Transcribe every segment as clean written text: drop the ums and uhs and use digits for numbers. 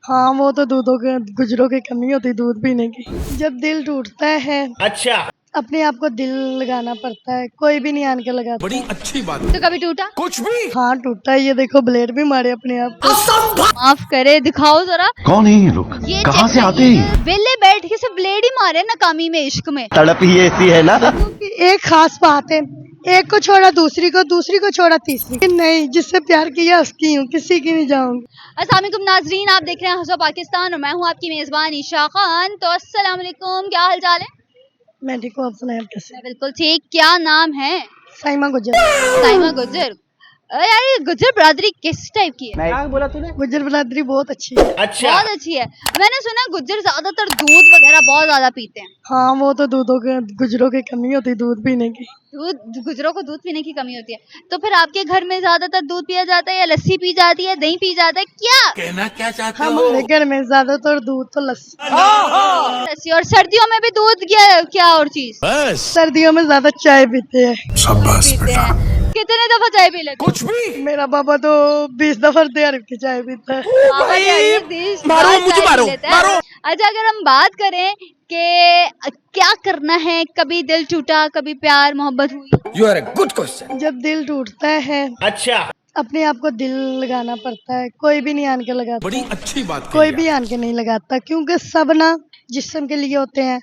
हाँ वो तो दूधों के गुजरों की कमी होती दूध पीने की। जब दिल टूटता है अच्छा, अपने आप को दिल लगाना पड़ता है, कोई भी नहीं आन के लगाता। बड़ी अच्छी बात। तो कभी टूटा? कुछ भी। हाँ टूटता है, ये देखो ब्लेड भी मारे अपने आप को। माफ करे, दिखाओ जरा। कौन है ये लोग? ये कहाँ check से आते करिए। हैं? वेले बैठ के सिर्फ ब्लेड ही मारे नाकामी में, इश्क में। तड़प ही ऐसी है ना। एक खास बात है, एक को छोड़ा दूसरी को, दूसरी को छोड़ा तीसरी को। नहीं, जिससे प्यार किया उसकी हूँ, किसी की नहीं जाऊंगी। अस्सलाम वालेकुम नाजरीन, आप देख रहे हैं हज़ा पाकिस्तान और मैं हूँ आपकी मेजबान ईशा खान। तो अस्सलाम वालेकुम, क्या हाल चाल है? मैं ठीक हूँ, आप सुनाए आप कैसे? मैं बिल्कुल ठीक। क्या नाम है? साइमा गुजर। साइमा गुजर। अरे यार, ये गुजर बरादरी किस टाइप की है? गुजर बिरादरी बहुत अच्छी है। अच्छा, बहुत अच्छी है। मैंने सुना गुजर ज्यादातर दूध वगैरह बहुत ज्यादा पीते हैं। हाँ वो तो दूधों के गुजरों की कमी होती दूध पीने की। दूध, गुजरों को दूध पीने की कमी होती है। तो फिर आपके घर में ज्यादातर दूध पिया जाता है या लस्सी पी जाती है, दही पी जाता है, क्या? कहना क्या चाहते हमारे घर में ज्यादातर दूध तो लस्सी। लस्सी। और सर्दियों में भी दूध, क्या और चीज बस। सर्दियों में ज्यादा चाय पीते हैं। शाबाश पीते बेटा। हैं? कितने दफा चाय पी लेते कुछ भी। मेरा पापा तो 20 दफा देर की चाय पीता है। हैं? पापा के अगले दिन मारो, बाद मुझे चाय पी मारो, लेते हैं। मारो। अच्छा, अगर हम बात करें कि क्या करना है, कभी दिल टूटा, कभी प्यार मोहब्बत हुई? You are a good question. जब दिल टूटता है अच्छा, अपने आप को दिल लगाना पड़ता है, कोई भी नहीं आन के लगाता। बड़ी अच्छी बात। कोई भी आन के नहीं लगाता, क्योंकि सब ना जिस्म के लिए होते हैं।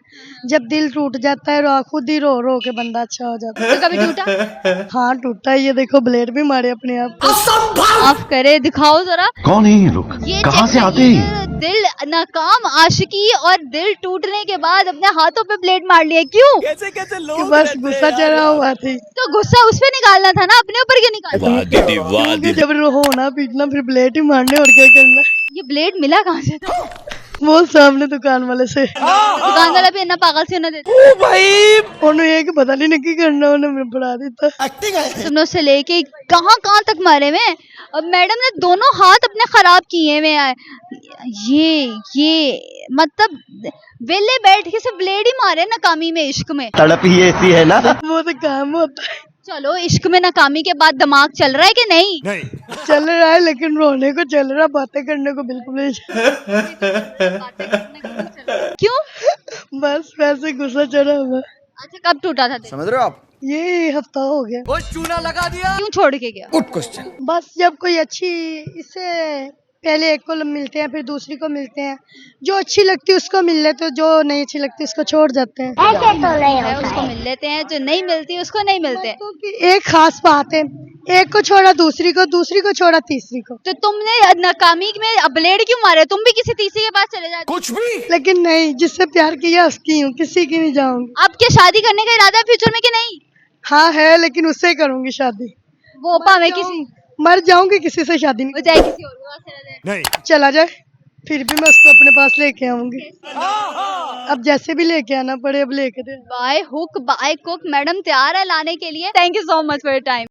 जब दिल टूट जाता है तो खुद ही रो रो के बंदा अच्छा हो जाता तो कभी टूटा? है। हाँ टूटता है, ये देखो ब्लेड भी मारे अपने आप को। माफ करे, दिखाओ जरा। कौन है ये लोग? ये कहाँ check से आते करिए। हैं? दिल नाकाम आशिकी और दिल टूटने के बाद अपने हाथों पे ब्लेड मार लिए, क्यों? कि बस गुस्सा चढ़ा हुआ थी। तो गुस्सा उस पे निकालना था ना, अपने ऊपर क्यों निकालना? क्योंकि जब रोना पीटना फिर ब्लेड ही मारने और क्या करना। ये ब्लेड मिला कहाँ से था? वो सामने दुकान वाले से। दुकान वाला भी इतना पागल से ना देता। उन्हें एक पता नहीं की करना, उन्हें मैं पढ़ा देता। तुमने उससे लेके कहाँ कहाँ तक मारे में। अब मैडम ने दोनों हाथ अपने खराब किए हुए हैं। ये मतलब वेले बैठ के सिर्फ ब्लेड ही मारे नाकामी में, इश्क में। तड़प ही ऐसी है ना। वो तो काम होता है। चलो, इश्क में नाकामी के बाद दिमाग चल रहा है कि नहीं? नहीं। चल रहा है लेकिन रोने को चल रहा, बातें करने को बिल्कुल नहीं। क्यों? बस वैसे गुस्सा चढ़ा हुआ। अच्छा, कब टूटा था दिल? समझ रहे हो आप? ये हफ्ता हो गया। वो चूना लगा दिया। क्यों छोड़ के गया? Good question. बस जब कोई अच्छी, इससे पहले एक को मिलते हैं फिर दूसरी को मिलते हैं, जो अच्छी लगती है उसको मिल लेते, जो नहीं अच्छी लगती उसको छोड़ जाते हैं। है, उसको मिल लेते हैं, जो नहीं मिलती उसको नहीं मिलते। क्योंकि एक खास बात है, एक को छोड़ा दूसरी को, दूसरी को छोड़ा तीसरी को। तो तुमने नाकामी में ब्लेड क्यों मारे? तुम भी किसी तीसरे के पास चले जाते। कुछ भी। लेकिन नहीं, जिससे प्यार किया उसकी हूँ, किसी की नहीं जाऊंगी। अब क्या शादी करने का इरादा है फ्यूचर में कि नहीं? हाँ है, लेकिन उससे ही करूंगी शादी। वो भावे किसी, मर जाऊंगी, किसी से शादी नहीं। वो चाहे किसी और के पास चला जाए। नहीं। चला जाए फिर भी मैं उसको अपने पास लेके आऊंगी। अब जैसे भी लेके आना पड़े, अब लेके दे। By hook by cook, madam तैयार है लाने के लिए। Thank you so much for your time.